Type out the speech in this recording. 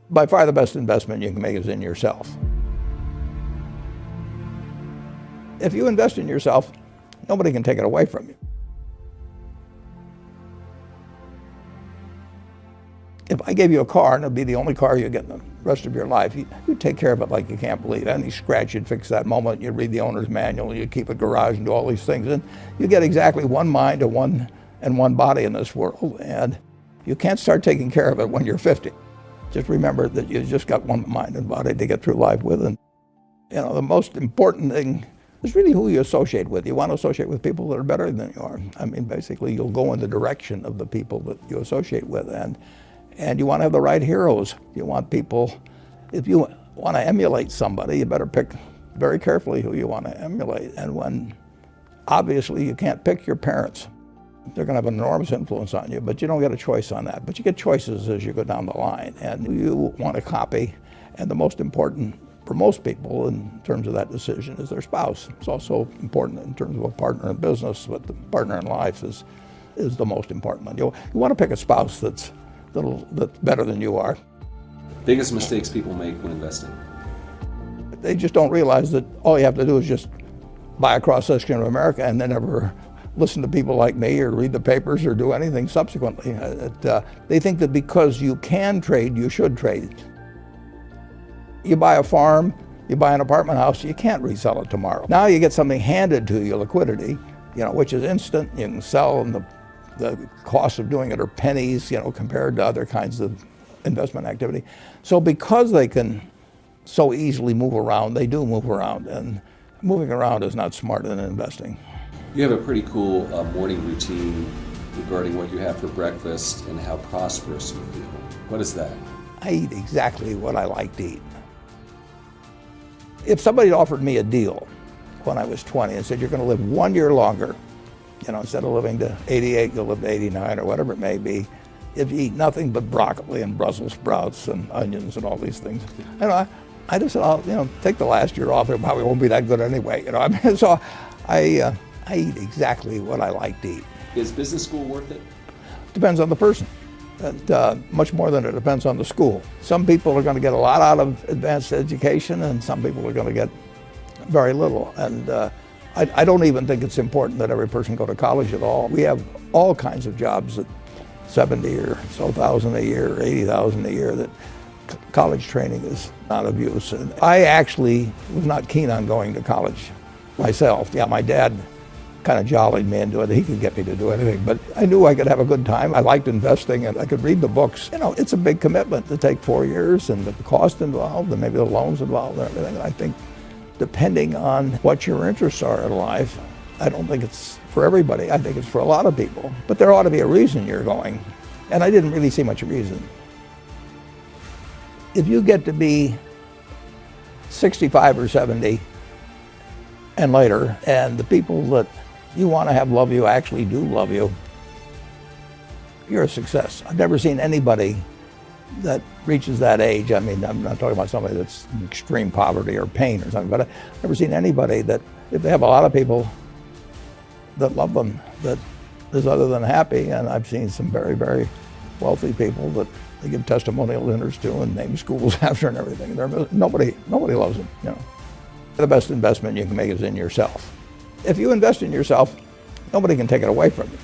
By far the best investment you can make is in yourself. If you invest in yourself, nobody can take it away from you. If I gave you a car and it'd be the only car you get in the rest of your life, you'd take care of it like you can't believe. Any scratch, you'd fix that moment, you'd read the owner's manual, you'd keep a garage and do all these things. And you get exactly one mind and one body in this world. And you can't start taking care of it when you're 50. Just remember that you just got one mind and body to get through life with. And the most important thing is really who you associate with. You want to associate with people that are better than you are. I mean, basically, you'll go in the direction of the people that you associate with. And you want to have the right heroes. You want people, if you want to emulate somebody, you better pick very carefully who you want to emulate. And when, obviously, you can't pick your parents. They're going to have an enormous influence on you, but you don't get a choice on that. But you get choices as you go down the line. And you want to copy. And the most important for most people in terms of that decision is their spouse. It's also important in terms of a partner in business, but the partner in life is the most important one. You want to pick a spouse that's better than you are. Biggest mistakes people make when investing? They just don't realize that all you have to do is just buy a cross-section of America and then never listen to people like me or read the papers or do anything subsequently. They think that because you can trade, you should trade. You buy a farm, you buy an apartment house, you can't resell it tomorrow. Now you get something handed to you, liquidity, which is instant. You can sell, and the cost of doing it are pennies, compared to other kinds of investment activity. So because they can so easily move around, they do move around, and moving around is not smarter than investing. You have a pretty cool morning routine regarding what you have for breakfast and how prosperous you feel. What is that? I eat exactly what I like to eat. If somebody offered me a deal when I was 20 and said, you're going to live 1 year longer, instead of living to 88, you'll live to 89 or whatever it may be, if you eat nothing but broccoli and Brussels sprouts and onions and all these things. I just said, I'll take the last year off. It probably won't be that good anyway. So I eat exactly what I like to eat. Is business school worth it? Depends on the person. Much more than it depends on the school. Some people are going to get a lot out of advanced education, and some people are going to get very little. And I don't even think it's important that every person go to college at all. We have all kinds of jobs at 70 or so thousand a year, 80,000 a year, that college training is not of use. And I actually was not keen on going to college myself. Yeah, my dad kind of jollied me into it. He could get me to do anything, but I knew I could have a good time. I liked investing, and I could read the books. It's a big commitment to take 4 years, and the cost involved, and maybe the loans involved, and everything. I think depending on what your interests are in life, I don't think it's for everybody. I think it's for a lot of people. But there ought to be a reason you're going, and I didn't really see much reason. If you get to be 65 or 70 and later, and the people that you want to have love you actually do love you, you're a success. I've never seen anybody that reaches that age. I mean, I'm not talking about somebody that's in extreme poverty or pain or something, but I've never seen anybody that, if they have a lot of people that love them, that is other than happy. And I've seen some very, very wealthy people that they give testimonial dinners to and name schools after and everything. Nobody loves them. The best investment you can make is in yourself. If you invest in yourself, nobody can take it away from you.